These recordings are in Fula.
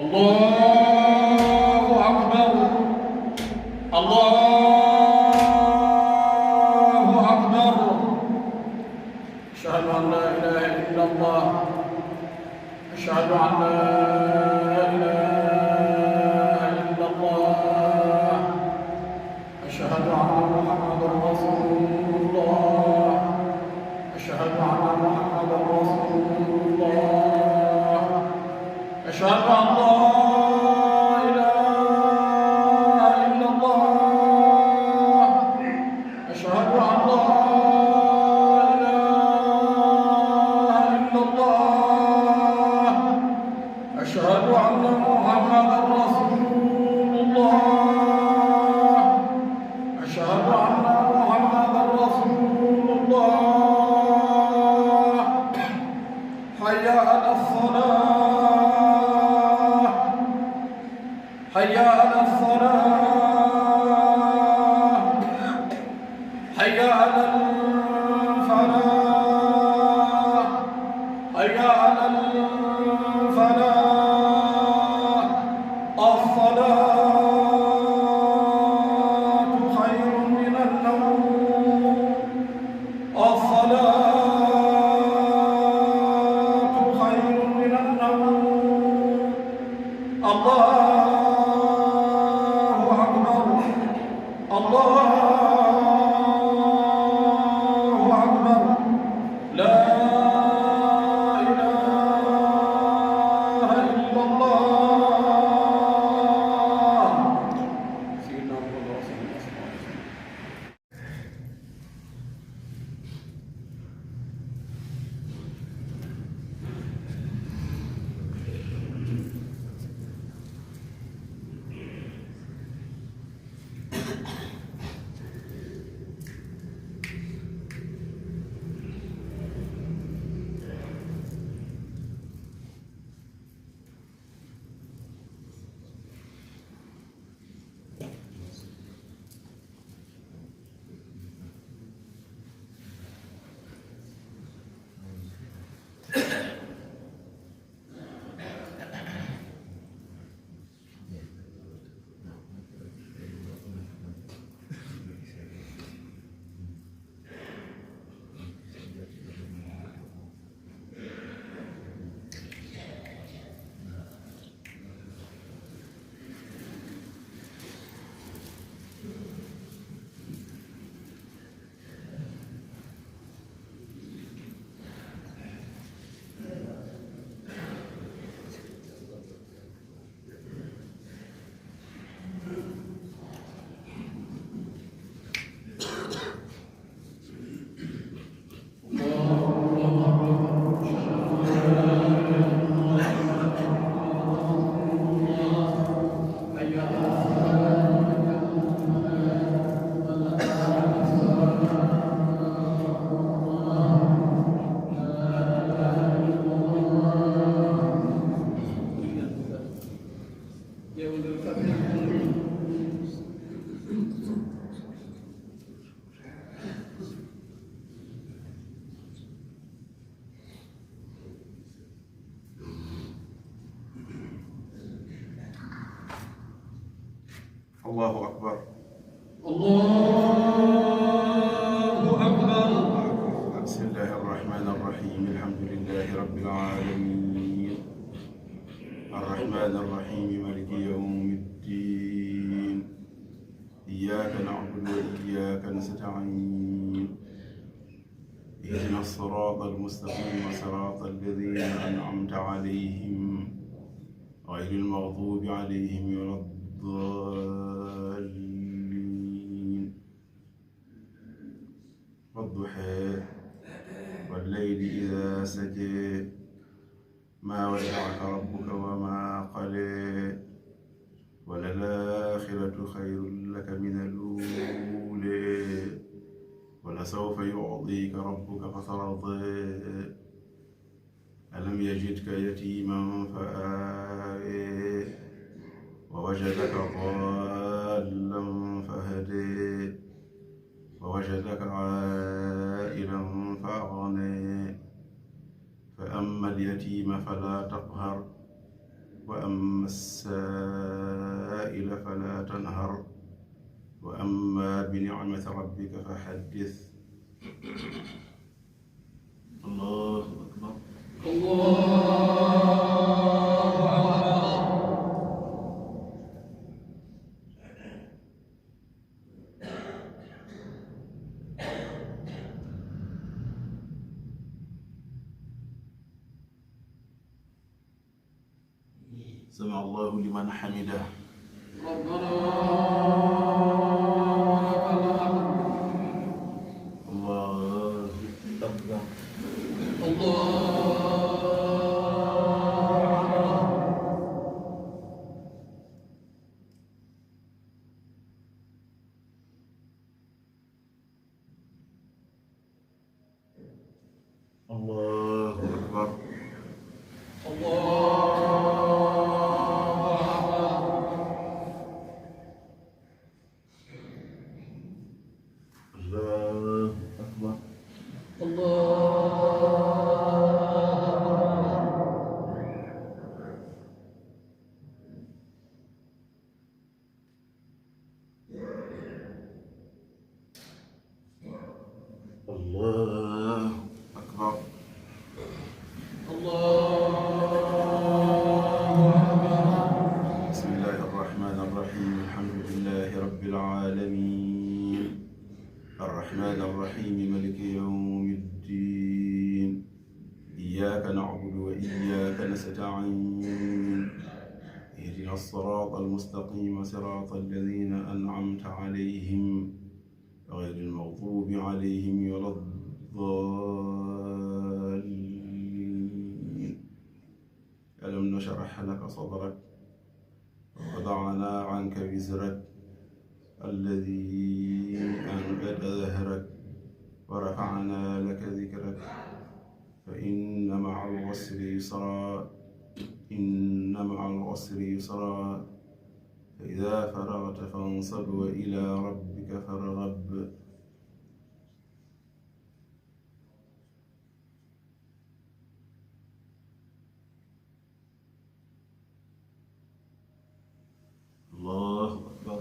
الله أكبر. الله أكبر. أشهد أن لا إله إلا الله. أشهد أن لا إله إلا الله. أشهد أن محمدا رسول الله. أشهد أن محمدا رسول الله. أشهد أن لا إله إلا الله. أشهد أن لا إله إلا الله. أشهد أن محمدا رسول الله. أشهد أن محمدا رسول الله. حي على الصلاة. حي على الصلاة. حي على الفلاح. حي على الفلاح. الصلاة خير من النوم. الصلاة خير من النوم. الله أكبر. الله أكبر. لا إله إلا الله. سيدنا محمد رسول الله صلى الله عليه وسلم. الله أكبر. الله أكبر. بسم الله الرحمن الرحيم. الحمد لله رب العالمين. الرحمن الرحيم مالك يوم الدين. إياك نعبد وإياك نستعين. اهدنا الصراط المستقيم صراط الذين أنعمت عليهم غير المغضوب عليهم ولا الضالين. والضحى والليل إذا سجى ما ودعك ربك وما قلى وللآخرة خير لك من الأولى ولسوف يعطيك ربك فترضى ألم يجدك يتيما فآوى ووجدك ضالا فهدى ووجدك عائلا فأغنى فأما اليتيم فلا تقهر فأما السائل فلا تنهر وأما بنعمة ربك فحدث. الله أكبر. سمع الله لمن حمده. ربنا الله أكبر. الله أكبر. الله أكبر. الله أكبر. بسم الله الرحمن الرحيم. الحمد لله رب العالمين الرحمن الرحيم مالك يوم الدين إياك نعبد وإياك نستعين اهدنا الصراط المستقيم صراط الذين أنعمت عليهم غير المغضوب عليهم ولا الضالين. ألم نشرح لك صدرك ووضعنا عنك وزرك الذي أنقض ظهرك ورفعنا لك ذكرك فإن مع العسر يسرا إن مع العسر يسرا فإذا فرغت فانصب وإلى ربك فارغب. الله أكبر.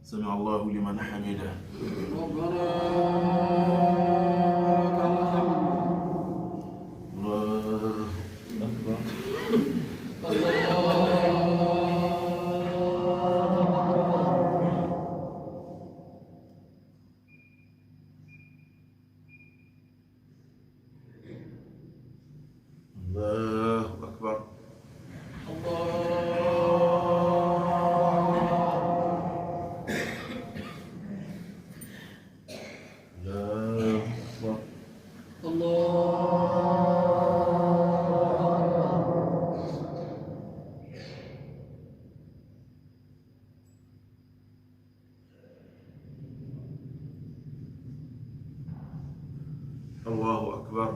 سمع الله لمن حمده. ربنا الله أكبر. الله أكبر. الله أكبر. الله أكبر.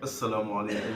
السلام عليكم.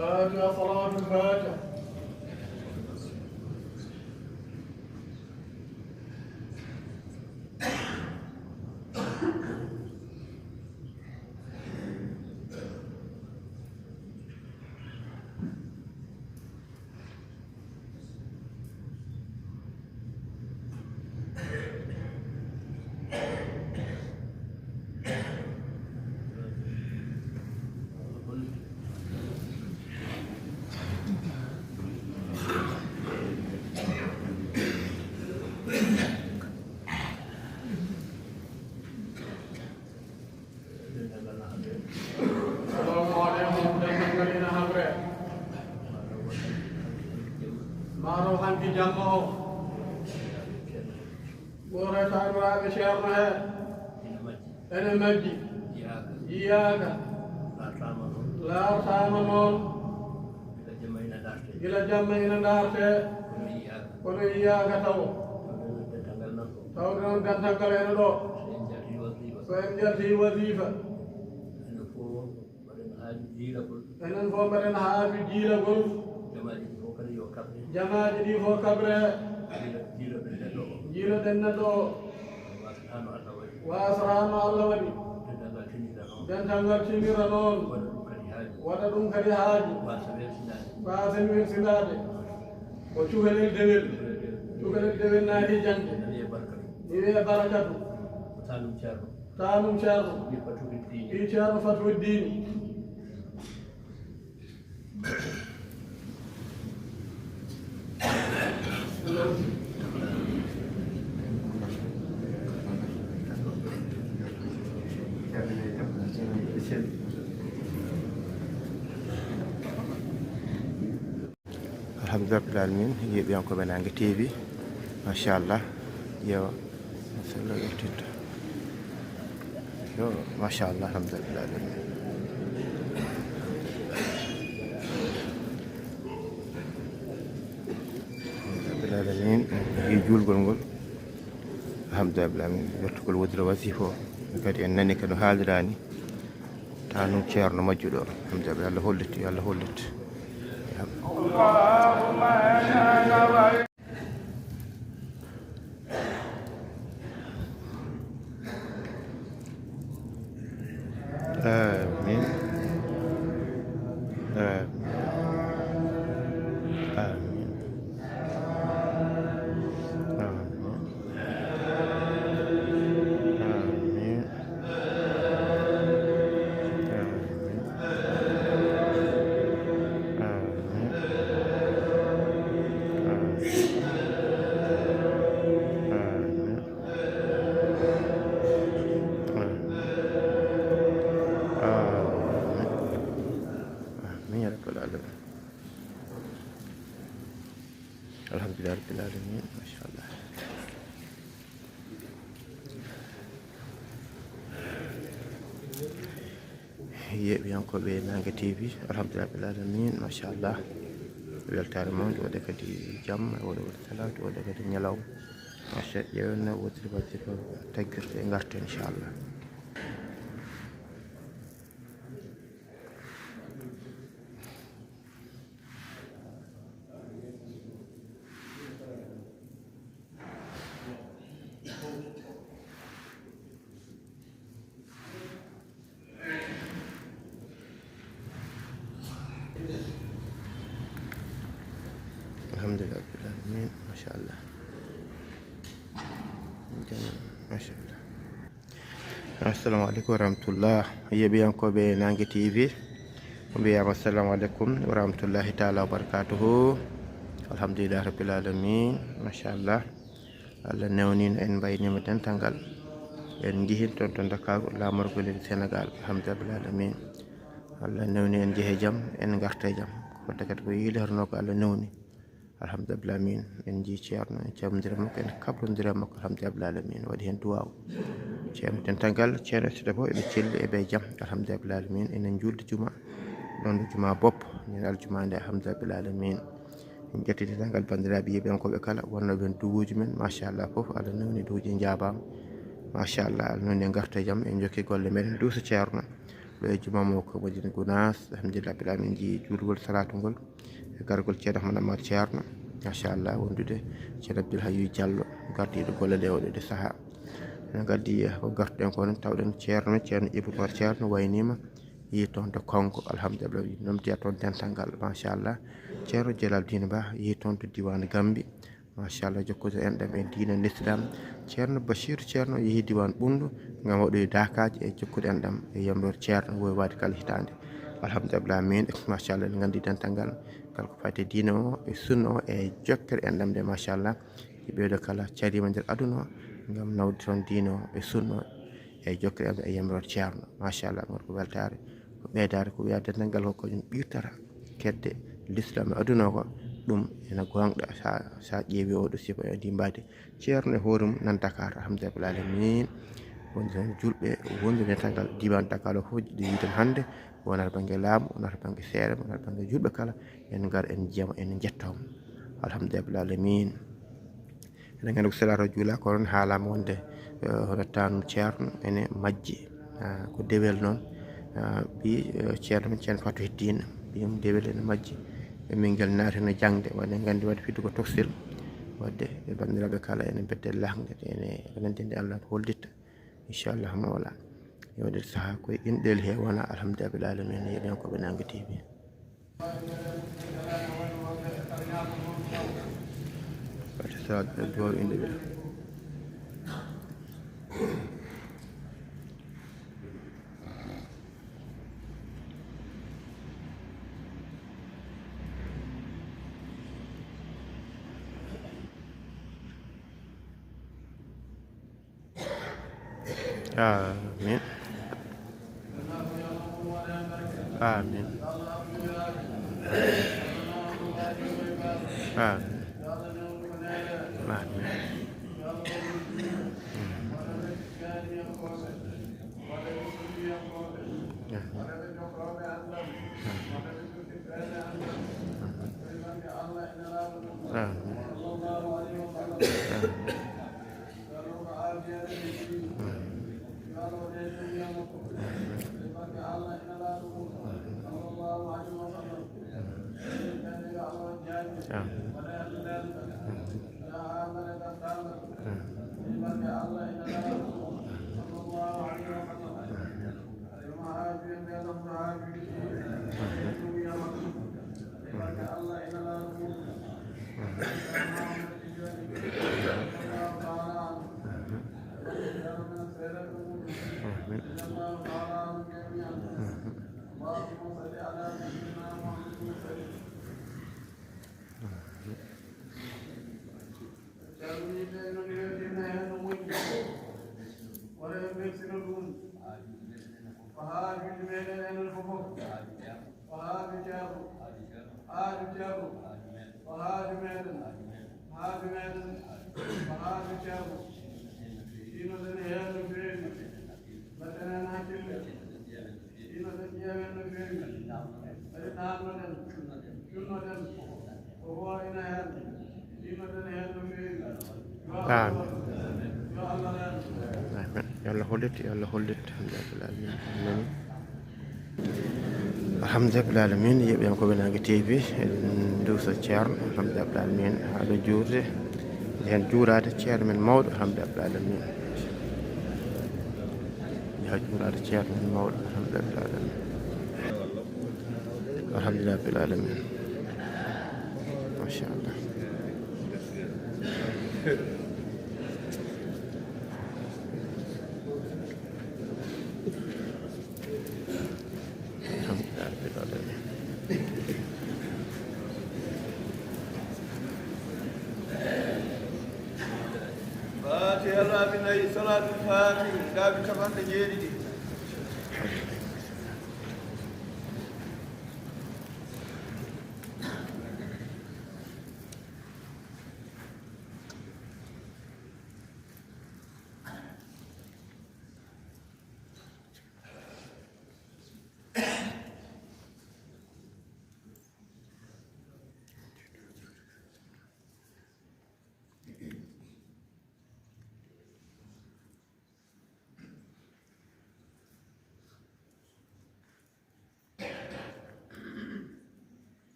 فاتحة صلاة الفاتحة. جمعه ورثة الرابع شرها أنا مجي إياك لا تامنون إلى جمعين دارته كن إياك تو دون كنتقل إلى دو فإنجلتي وظيفة إنن فو مرن هذه جيلة jamaaji ɗi fof kabre jiiloɗen neɗɗo o wasahano Allah waɗi dental ngal timira noon waɗa ɗum kadi haaji basen welsinade ko cukalel dewel naati jande mi wiye barakatu tanum ceerno ɗi ceerno Fatouddine alhamdulillah rabbil alamin yeɓiyankoɓe Nangue TV machallah ƴeewa solo yettinta yo machallah alhamdulillah rabbil alamin yi julgol ngol alhamdulillah rabbil alamin yettugol wodira wasifo kadi en nani kadi haalirani tanum ceerno majjuɗo alhamdulillah Allah holliti Allah holliti آمين alhamdulillah rabbil alamin machallah yeɓiyankoɓe Nangue TV alhamdulillah rabbil alamin machallah weltare mawde waɗa kadi jamma waɗa salatu waɗa kadi ñalawma macha ƴeewno wodiri wadde ko taggirte e garta inchallah alhamdulillah rabbil alamin machallah machallah assalamu aleykum wa rahmatullah yeɓiyankoɓe Nangue TV ko mbiyama assalamu aleykum wa rahmatullahi taala wa barakatuhu alhamdulillah rabbil alamin machallah Allah newnino en mbaynima dental ngal en jihin toon to Dakar lamorgol Sénégal alhamdulillah rabbil alamin Allah newni en jeehe jaam en garta jaam wadde kadi ko yiilerno ko Allah newni alhamdulillah rabbil alamin en jii ceerno en camdira makko en kablodira makko alhamdulillah rabbil alamin waɗi hen duwaw ceerno dental ngal ceerno sida bo eɓe celli eɓe jaam alhamdulillah rabbil alamin enen julde juma ɗon ɗo juma boppo nen aljuma nde alhamdulillah rabbil alamin en ƴetti dental ngal bandiraɓe yiɓenkoɓe kala wonnoɓe en duguji men machallah foof Allah newni duuji jabama machallah Allah newni en garta jaam en jokki golle meɗen duusa ceerno ɗo e juma mo ko Madina Gounass alhamdulillah rabbil alamin jii julgol salatu ngol e gargol ceerno Ahmad Amar ceerno machallah wondude ceerno Abdoul Hayyu Diallo gardiɗo golle ɗe oɗo saaha en gaddi ko gartuɗen ko noon tawɗen ceerno Ibou Mar ceerno waynima yi toon to Kongo alhamdulillah nomtiya toon dental ngal machallah ceerno Dieynaba Ba yi toon to diwan Gambie machallah jokkude enɗam e diina l'islam ceerno Bachir ceerno yeehi diwan Ɓundu gam waɗoy dakaji e jokkude enɗam e yamlore ceerno woy wade kala hitande alhamdulillah amin machallah en gandi dental ngal kala ko fati diina o e sunna o e jokkere enɗam de machallah ɓeeɗo kala carima nder aduna o gam nawde toon diina o e sunna o e jokkere enɗam e yamlore ceerno machallah ngor ko weltare ko ɓeydare ko wiya dental ngal ko kañum ɓirtata kedde l'islam e aduna o ko ɗum ene gonga sa ƴeewi oɗo sifa e dimbade ceerno e hoore mum nan Dakar alhamdulillah rabbil alamin wonde tan julɓe wonde dental ngal diwan Dakar o fof ɗo yiiden hannde wonata banggue laamu wonata banggue seeɗa wonata banggue julɓe kala en gar en jiyama en jettoma alhamdulillah rabbil alamin eɗen gandi ko salatu juula ko noon haalama wonde hono tanum ceerno ene majji ko dewel noon ɓi ceerno men ceerno Fatou Heddine ɓiyum dewel ene majji min ngel naatino jangde wadde gandi wadde fidde ko toksil wadde e bandiraɓe kala ene bedde lahde ene nantinde Allah ko holditta inchallah mawla yewde saaha koye inɗel he wona alhamdulillahi rabbil alamin yeɗen koɓe Nangue TV wate salade duwaw inde ɓe آمين آمين آمين يلا هولت يلا هولت الحمد لله العالمين الحمد لله العالمين يبقى يمكن Nangue TV دوسة شير الحمد لله العالمين هذا جورة لأن جورة شير من مود الحمد لله العالمين هذا جورة شير من مود الحمد لله العالمين الحمد لله العالمين ما شاء الله صلاة الفاتحة لا بكفان تجيري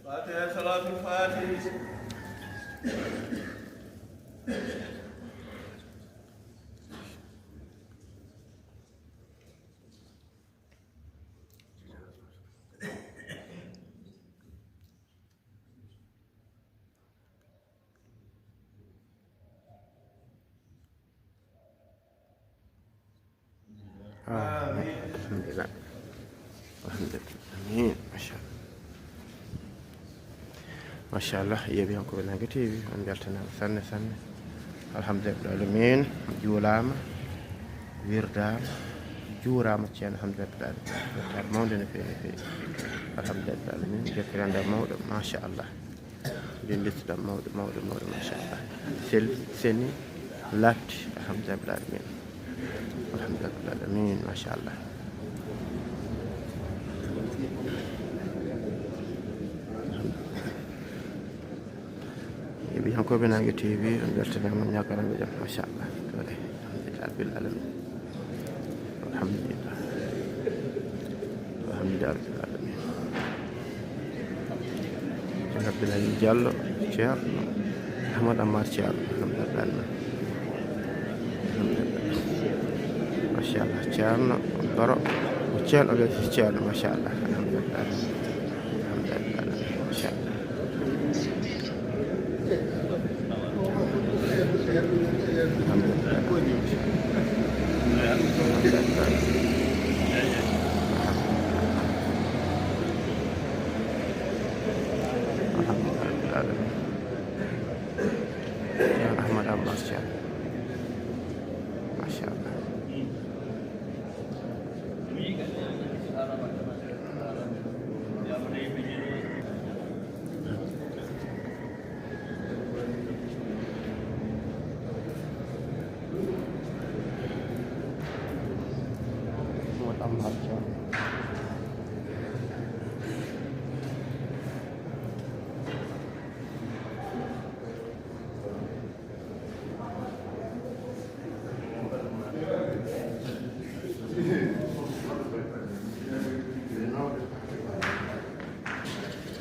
فاتحة صلاة الفاتحة. آمين. الحمد لله. الحمد لله. آمين. ما شاء الله يبي أنكم بنعكتي أن جالتنا سنة سنة. الحمد لله العالمين. جولام ويردام جورام تيان الحمد لله. الموندن في الحمد لله العالمين. جكران دا مود ما شاء الله. جندس دا مود ما شاء الله. سني لات الحمد لله العالمين. الحمد لله العالمين ما شاء الله. يبي هنكو بناقي تي في نقلتنا من يقرأ بجم ما شاء الله. الحمد لله رب العالمين. الحمد لله. الحمد لله رب العالمين. رب العالمين جل شيخ أحمد أمار شيخ الحمد لله العالمين. الحمد لله ما شاء الله شيخنا برا وشيخ أبي شيخ ما شاء الله. الحمد لله. الحمد لله ما شاء الله. الحمد لله. يا أحمد عباس شاء ما شاء الله.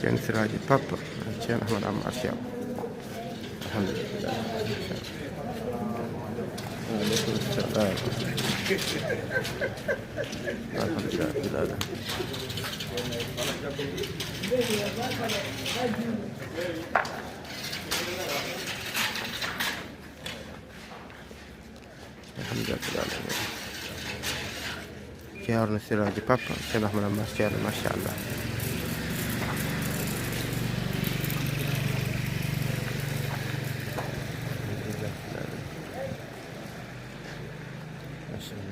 كان سراج بابا كان أحمد عمار شاب. الحمد لله. وعليكم السلام. الحمد لله. الحمد لله. كان سراج بابا كان أحمد عمار شاب ما شاء الله.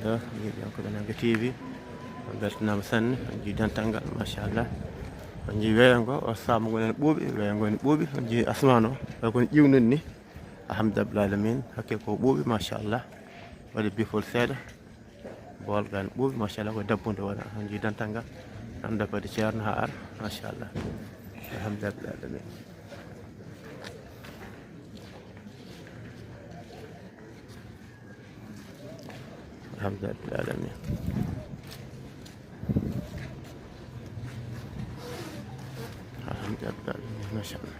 yang kebenaran TV bertena mesan jidan tanggal masyaallah ji weyango o samu gonen buubi weyango ni buubi ji asmano ko jiwnen ni alhamdulillah alamin hakke ko buubi masyaallah wadi bifol seeda bol gan buubi masyaallah ko dabbude wala jidan tanggal am dabade ceerno ha ar masyaallah alhamdulillah alamin. الحمد لله العالمين. الحمد لله العالمين ما شاء الله.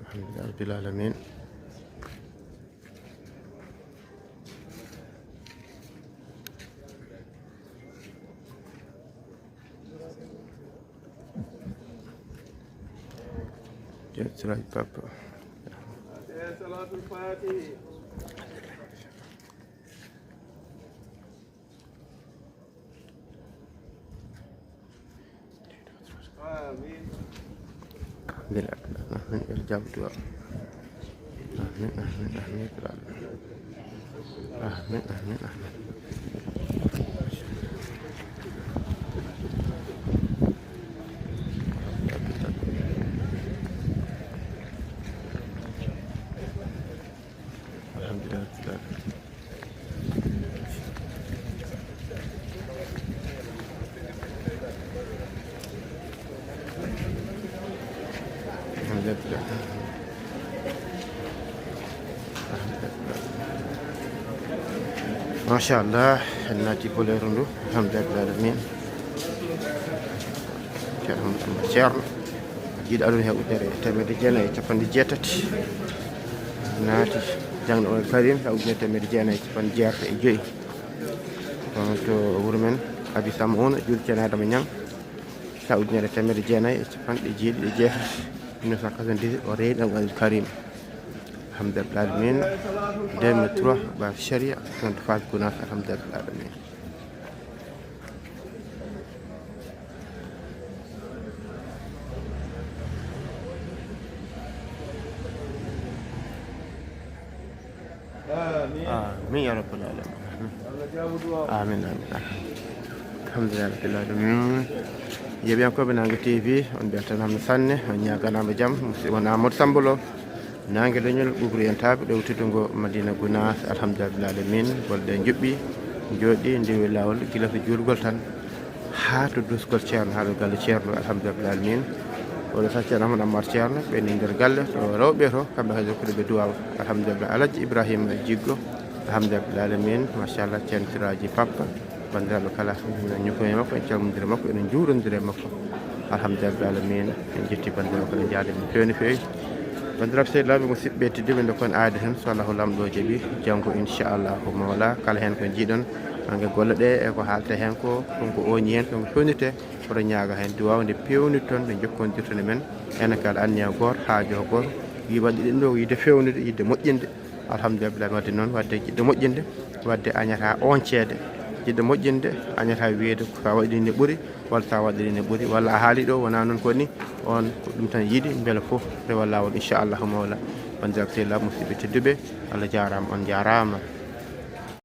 الحمد لله رب العالمين. سراج بابا. صلاة الفاتحة. آمين. بلا من الجاب دعاء. آمين آمين آمين آمين آمين آمين. machallah en naati bolere ndu alhamdulillah alamin ceerno jiiɗo aduna he ujunere temedde jeenayyi e capanɗe jeetati naati jangde o karim ha ujunere temedde jeenayyi e capanɗe jeetati e joyyi on to wuro men Abi Samouna julde ceerno Adama Niang ha ujunere temedde jeenayyi e capanɗe jeeɗiɗi e jeetati 1998 o reeni ɗam Abdoul Karim alhamdulillah alamin 2003 ba sharia on to Fass Gounass alhamdulillah alamin آمين يا رب العالمين آمين آمين الحمد لله رب العالمين yeɓe yankoɓe Nangue TV on beltanama sanne on ñaganama jaam won Amadou Samba Lo Nangue leñol ɓuɓri en taaɓe ɗowtude ngo Madina Gounass alhamdulillah alamin golɗe juɓɓi jooɗi ndewi lawol gila to julgol tan ha to dusgol ceerno haɗo galle ceerno alhamdulillah alamin oɗo sa ceerno Amadou Ammar ceerno ɓenni nder galle to rewɓe to kamɓe kadi hokkude ɓe duwaw alhamdulillah Alaji Ibrahima Jiggo alhamdulillah alamin machallah ceerno Siraji Papa bandiraɓe kala ñukoye makko en calmodire makko enen juurondire makko alhamdulillah alamin en jetti bandiraɓe ko en jaade ɗum feewni feewi bandiraɓe sehilaɓe musidɓe tedduɓe nde kon aadi hen so allahu lamɗo jaaɓi janggo inchallahu mawla kala hen ko jiiɗon ange golle ɗe e ko haalte hen ko ɗum ko oñi hen ɗum fewnite oɗo ñaaga hen duwaw nde pewnit toon nde jokkodirtone men ene kala anniya goto haajo goto wi waɗi ɗen ɗo yidde fewnude yidde moƴƴinde alhamdulillah wadde noon wadde jiɗɗo moƴƴinde wadde añata onceede jiɗɗo moƴƴinde añata wiide sa waɗiri ne ɓuuri walla sa waɗiri ne ɓuuri walla a haali ɗo wona noon koni on ko ɗum tan yiiɗi beele fof rewa lawol inchallahu mawla bandiraɓe sehilaɓe musidɓe tedduɓe Allah jarama on jarama